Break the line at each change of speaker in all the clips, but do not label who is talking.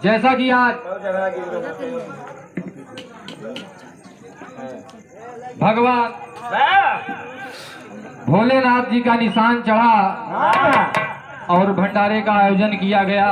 जैसा कि आज भगवान भोलेनाथ जी का निशान चढ़ा और भंडारे का आयोजन किया गया,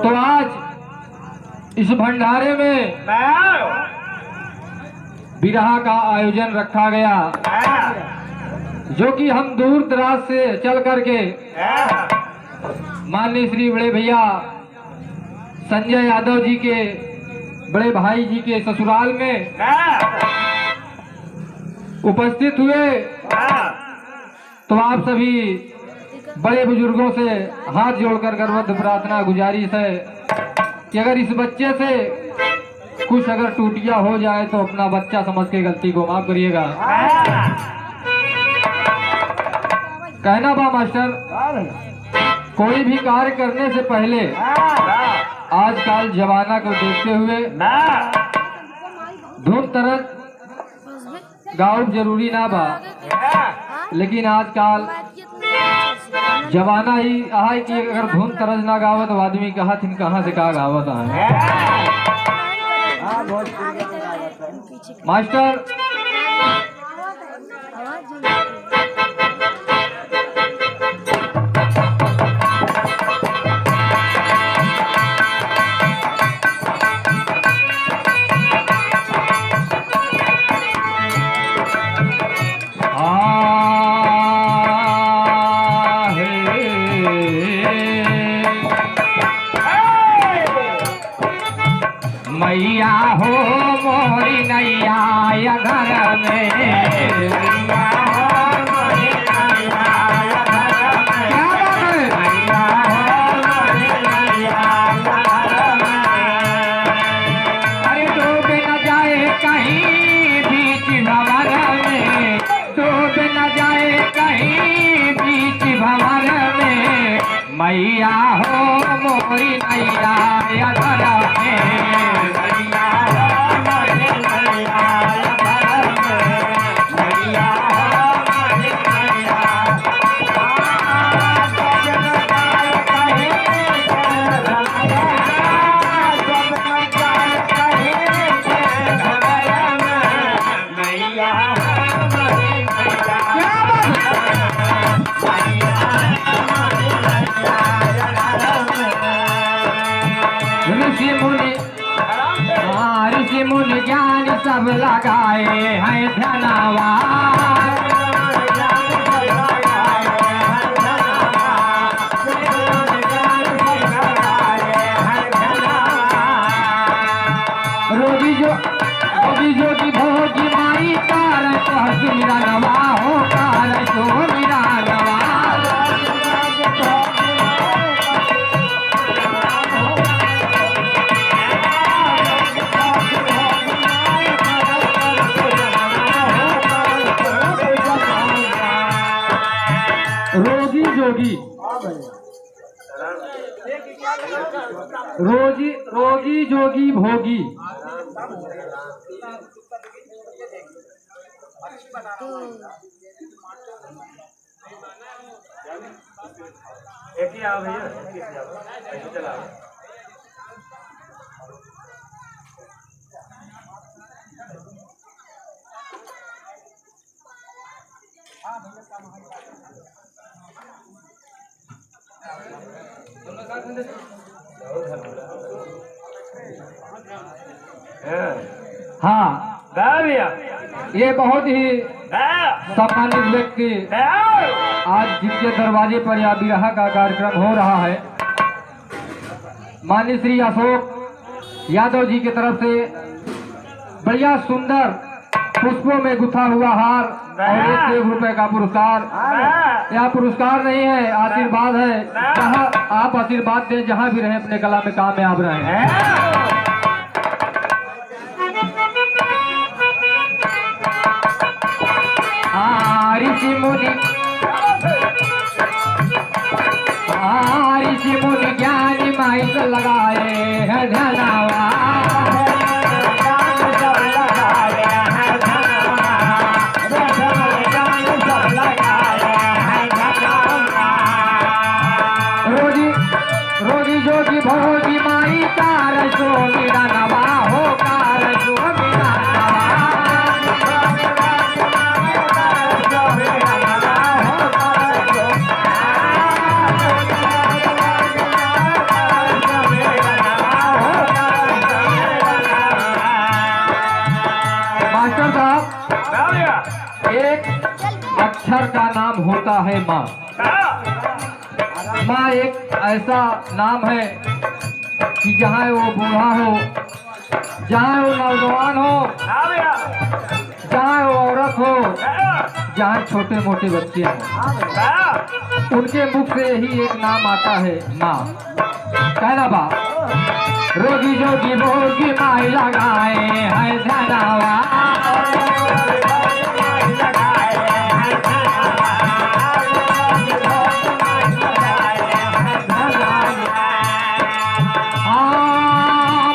तो आज इस भंडारे में बिरहा का आयोजन रखा गया, जो कि हम दूर दराज से चल करके माननीय श्री बड़े भैया संजय यादव जी के बड़े भाई जी के ससुराल में उपस्थित हुए। तो आप सभी बड़े बुजुर्गों से हाथ जोड़कर गर्वध प्रार्थना गुजारिश है कि अगर इस बच्चे से कुछ अगर टूटिया हो जाए तो अपना बच्चा समझ के गलती को माफ करिएगा। कहना बा मास्टर, कोई भी कार्य करने से पहले आजकल जमाना को देखते हुए धूम तरह गाँव जरूरी ना बा, लेकिन आजकल जमाना ही है कि अगर धूम तरज ना गावत तो आदमी कहाँ से कहाँ गावत है। मास्टर मैया हो मोरी नैया घर में, अरे डूब न जाए कहीं बीच भंवर में, डूब न जाए कहीं बीच भंवर में, मैया हो मोरी नैया घर में। ऋषि मुनि ज्ञान सब लगाए हैं ध्यानवा, रोगी जोगी भोगी माई कार तो मेरा नवा हो, कार तो मेरा नवा। रोगी जोगी भोगी,
एक ही आओ भैया, ऐसे चला।
हाँ
भैया,
ये बहुत ही सम्मानित व्यक्ति आज जिनके दरवाजे पर यह बिरहा का कार्यक्रम हो रहा है, माननीय श्री अशोक यादव जी की तरफ से बढ़िया सुंदर पुष्पों में गुथा हुआ हार और 1 रुपए का पुरस्कार। यह पुरस्कार नहीं है, आशीर्वाद है। जहाँ आप आशीर्वाद दें, जहाँ भी रहें अपने कला में कामयाब रहें। ऋषि मुनि ज्ञानी माई से लगाए है धनावा। रोगी जोगी भोगी माई कार सो मेरा नवा हो, कार सो मेरा मास्टर साहब, एक अक्षर का नाम होता है माँ। माँ एक ऐसा नाम है कि जहाँ वो बूढ़ा हो, जहाँ वो नौजवान हो, जहाँ वो औरत हो, जहाँ छोटे मोटे बच्चे हों, उनके मुख से ही एक नाम आता है माँ। कहना बा, रोगी जोगी भोगी माई लगाए है धनावा।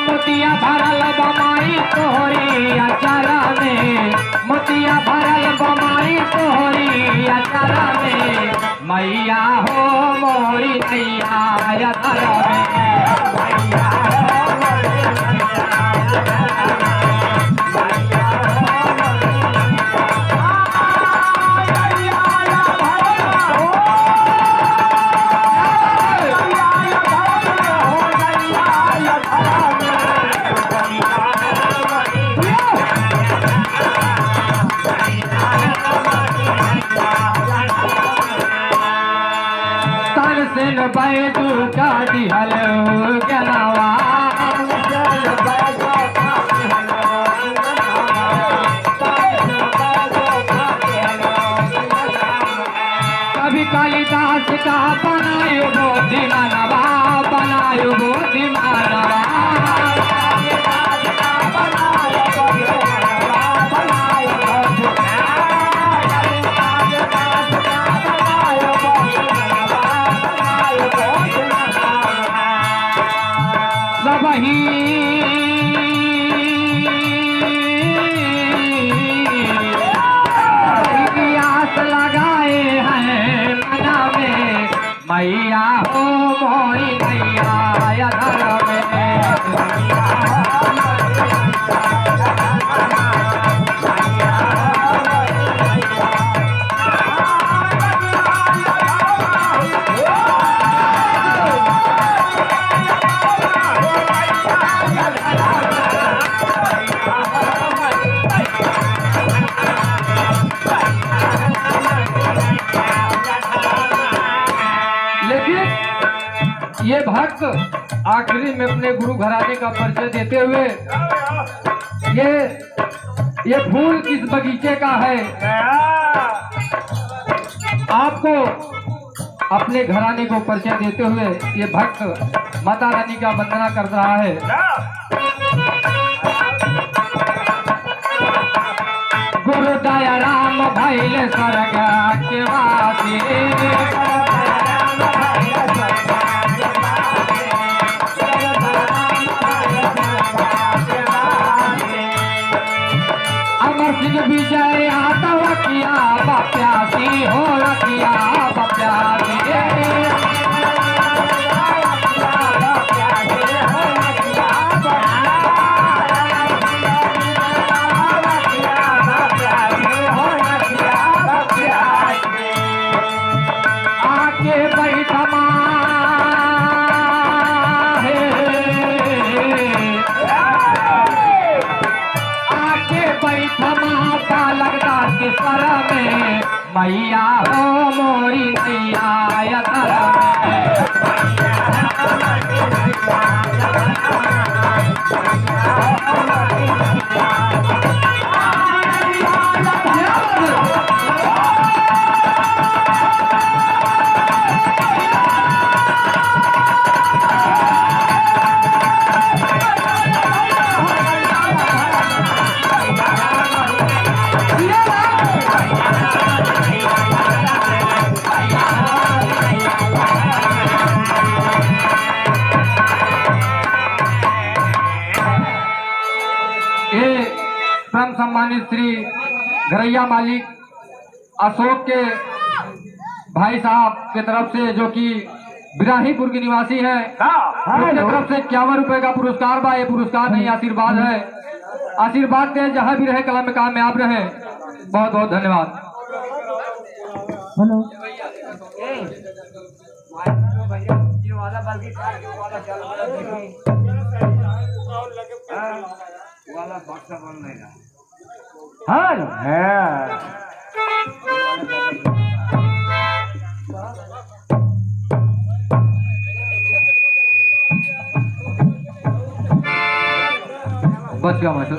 मोतिया भरल बमाई तोहरी अचारा में, मोतिया भरल बमाई तोहरी अचारा में, मैया हो मोरी नैया अचारा में, मैया बैठू का दिहल गनावा। कभी कालिदास का बनायो बोधि मानवा, बनायो बोधि मानवा। आस लगाए हैं मना में, मैया हो मोरी नैया धर में। ये भक्त आखिरी में अपने गुरु घराने का परिचय देते हुए, ये फूल किस बगीचे का है, आपको अपने घराने को परिचय देते हुए ये भक्त माता रानी का वंदना कर रहा है। गुरु दया राम भैले स्वर्ग के वासी, अमर सिंह विजय आता रखिया बप्यासी हो, रखिया बप्यासी। आके बैठा माता लगता किसर में, मैया हो मोरी नैया में। सम्मानित श्री घरैया मालिक अशोक के भाई साहब के तरफ से, जो कि बिराहीपुर के निवासी हैं, उनके तरफ से 51 रुपए का पुरस्कार बा। ये पुरस्कार नहीं, आशीर्वाद है। आशीर्वाद दे, जहाँ भी रहे कलम में कामयाब रहे। बहुत बहुत धन्यवाद।
हेलो हेलो
बच गया मास्टर।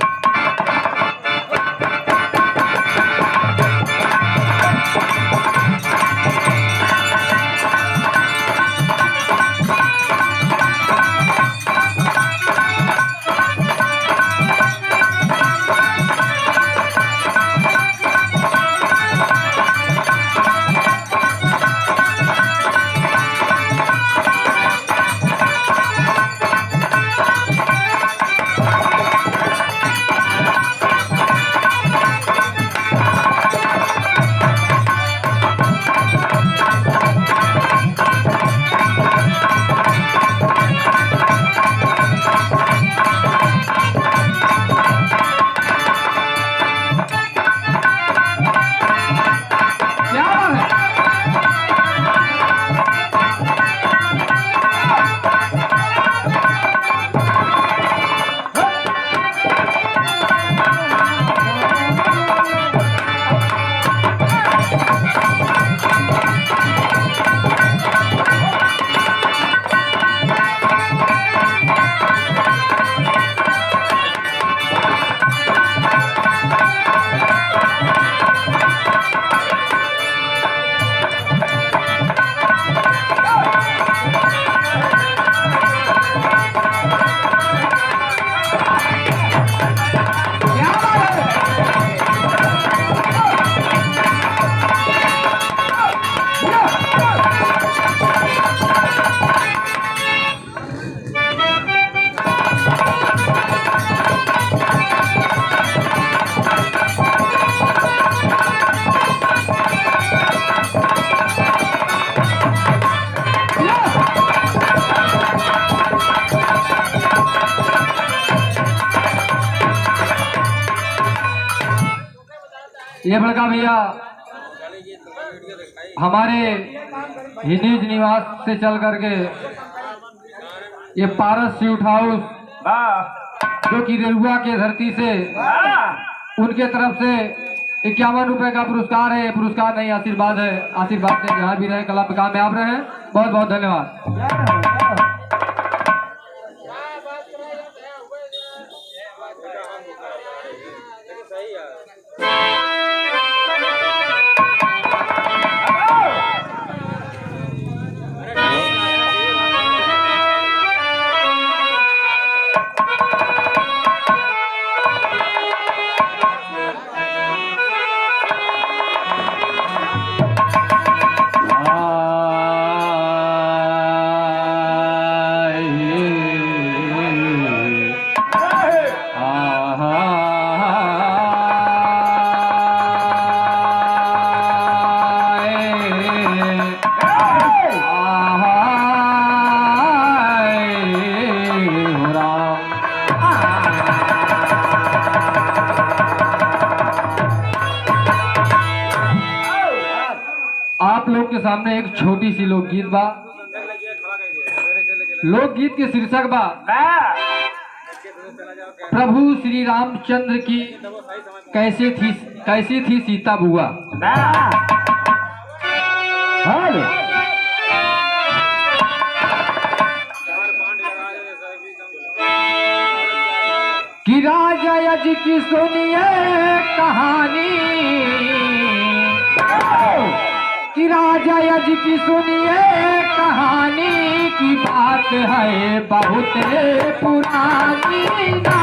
ये बड़का भैया हमारे ही निज निवास से चल करके ये पारस स्वीट हाउस, जो कि रेरुआ के धरती से, उनके तरफ से 51 रुपए का पुरस्कार है। ये पुरस्कार नहीं, आशीर्वाद है। आशीर्वाद से जहाँ भी रहे कला पे कामयाब रहे। बहुत बहुत धन्यवाद। आप लोग के सामने एक छोटी सी लोकगीत बा। लोकगीत के शीर्षक बा प्रभु श्री रामचंद्र की कैसी थी सीता बुआ। कि राजा यज की सुनिए कहानी, कि राजा यज की सुनिए कहानी, की बात है बहुत पुरानी ना।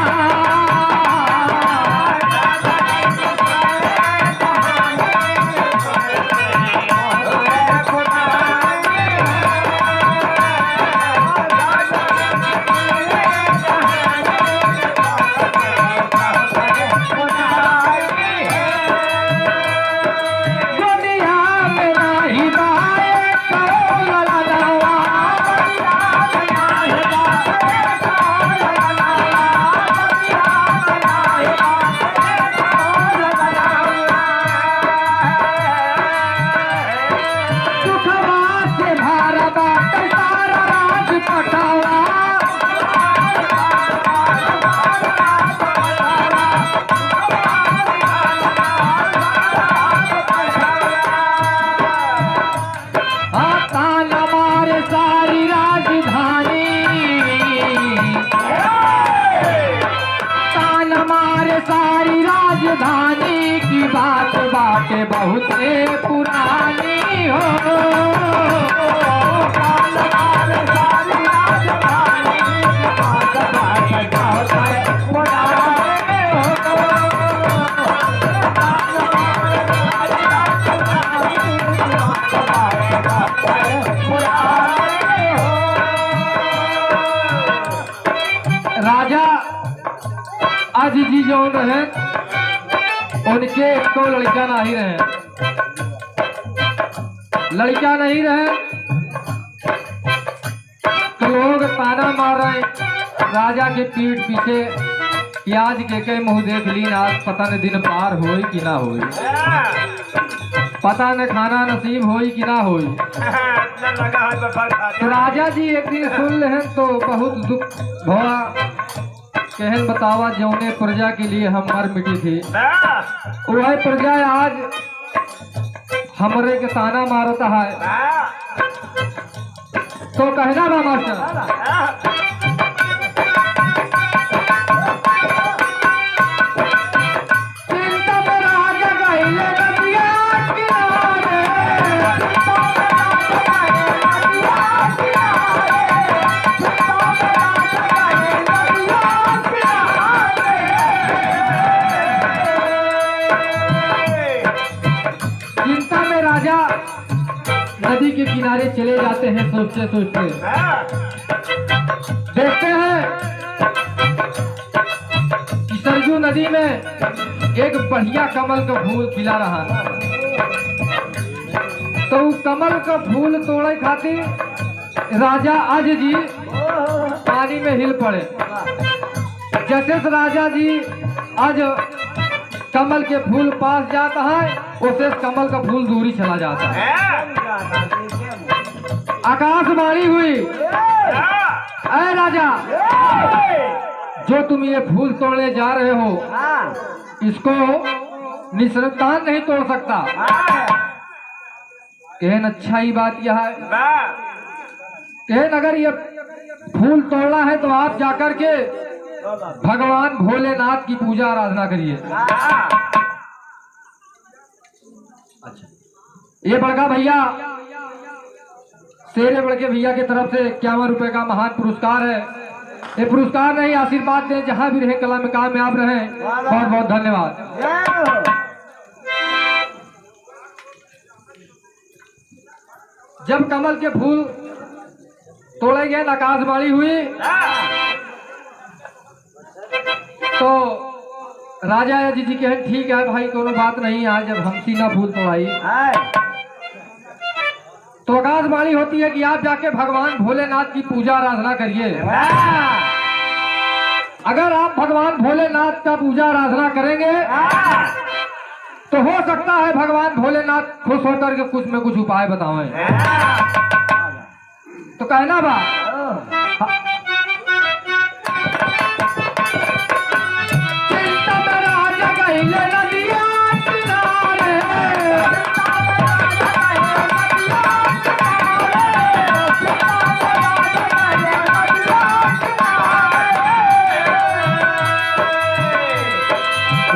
बाटे बहुत पुरानी हो। राजा आज जी जो रहे उनके को लड़का नहीं रहे, लड़का नहीं रहे तो लोग ताना मार रहे राजा के पीठ पीछे कि आज के मुंह देख ली आज पता न दिन पार होई कि ना होई, पता न खाना नसीब होई कि ना होई। तो राजा जी एक दिन सुन ले तो बहुत दुख भवा, कहन बतावा जौने प्रजा के लिए हम मर मिटी थी वह प्रजा आज हमरे के ताना मारता है। तो कहना बा मास्टर नदी के किनारे चले जाते हैं सोचते सोचते, देखते हैं कि सरजू नदी में एक बढ़िया कमल का फूल खिला रहा है। तो कमल का फूल तोड़े खातिर राजा आज जी पानी में हिल पड़े। जैसे राजा जी आज कमल के फूल पास जाता है उसे कमल का फूल दूरी चला जाता है। आकाशवाणी हुई, ऐ राजा जो तुम ये फूल तोड़ने जा रहे हो इसको निसंतान नहीं तोड़ सकता। कहन अच्छा ही बात यह है, कहन अगर ये फूल तोड़ना है तो आप जाकर के भगवान भोलेनाथ की पूजा आराधना करिए। अच्छा ये बड़का भैया शेरे बड़के भैया की तरफ से 51 रुपए का महान पुरस्कार है। ये पुरस्कार नहीं आशीर्वाद दें, जहां भी रहे कला में कामयाब रहे। बहुत बहुत धन्यवाद। जब कमल के फूल तोड़े गए आकाशवाणी हुई तो राजा जी कहे ठीक है भाई कोनो बात नहीं, आज जब हम सीना फूल तोड़ाई तो आकाशवाणी होती है कि आप जाके भगवान भोलेनाथ की पूजा आराधना करिए। अगर आप भगवान भोलेनाथ का पूजा आराधना करेंगे तो हो सकता है भगवान भोलेनाथ खुश होकर के कुछ में कुछ उपाय बताएं। तो कहना बा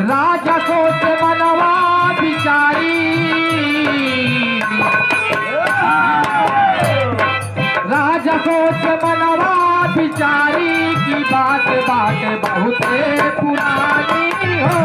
राजा सोच मनवा बिचारी, राजा सोच मनवा बिचारी की बात बात बहुत पुरानी हो।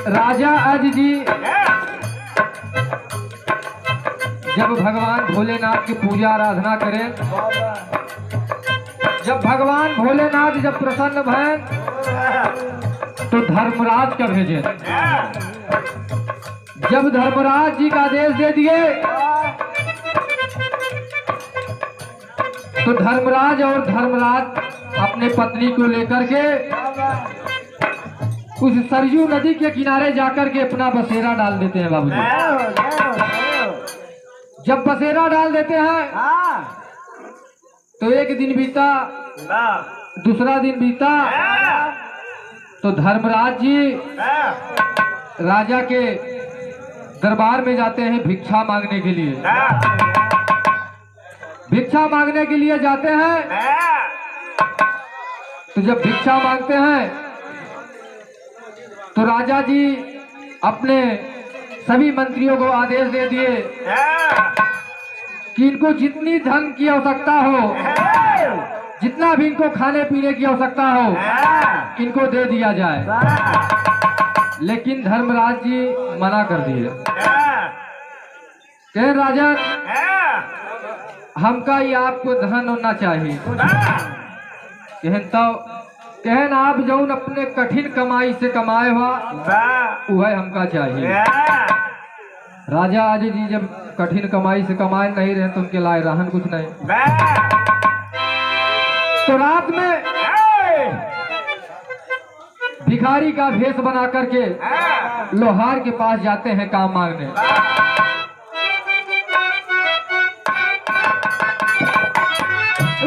राजा आज जी जब भगवान भोलेनाथ की पूजा आराधना करें, जब भगवान भोलेनाथ जब प्रसन्न भय तो धर्मराज का भेजे। जब धर्मराज जी का आदेश दे दिए तो धर्मराज और धर्मराज अपने पत्नी को लेकर के उस सरयू नदी के किनारे जाकर के अपना बसेरा डाल देते हैं बाबूजी। जब बसेरा डाल देते हैं तो एक दिन बीता, दूसरा दिन बीता, तो धर्मराज जी राजा के दरबार में जाते हैं भिक्षा मांगने के लिए। भिक्षा मांगने के लिए जाते हैं तो जब भिक्षा मांगते हैं तो राजा जी अपने सभी मंत्रियों को आदेश दे दिए कि इनको जितनी धन की आवश्यकता हो, जितना भी इनको खाने पीने की आवश्यकता हो, इनको दे दिया जाए। लेकिन धर्मराज जी मना कर दिए। कहे राजन, हमका ही आपको धन होना चाहिए। कहन आप जौन अपने कठिन कमाई से कमाए हुआ वह हमका चाहिए। राजा आज जी जब कठिन कमाई से कमाए नहीं रहे तो उनके लाए रहन कुछ नहीं। तो रात में भिखारी का भेष बना करके लोहार के पास जाते हैं काम मांगने।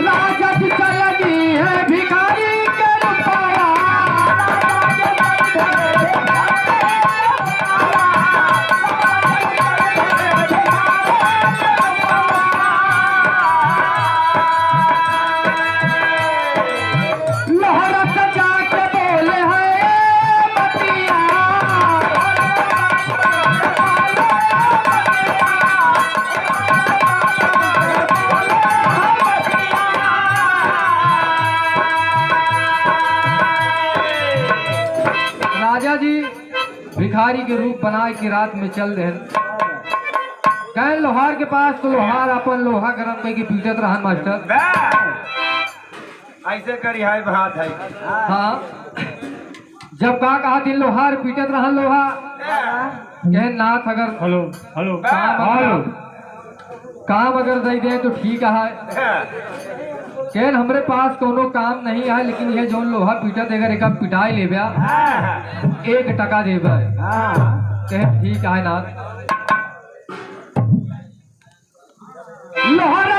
राजा की चलनी है भिखारी के रुपया, लोहारा सजा के बोले है मतिया, राजा जी भिखारी के रूप बनाए के रात में चल रहे। गए लोहार के पास तो लोहार अपन लोहा गरम करके पीटत रहन मास्टर।
ऐसे करी है बात है।
हाँ, जब कहा थी लोहार पीटत रहन लोहा। कहे नाथ अगर
हेलो हेलो
काम अगर दे दे तो ठीक है। कहे हमरे पास कोनो काम नहीं है, लेकिन ये जो लोहा पीटत अगर एक पिटाई ले 1 टका देवे। कहे ठीक है नाथ। लोहारा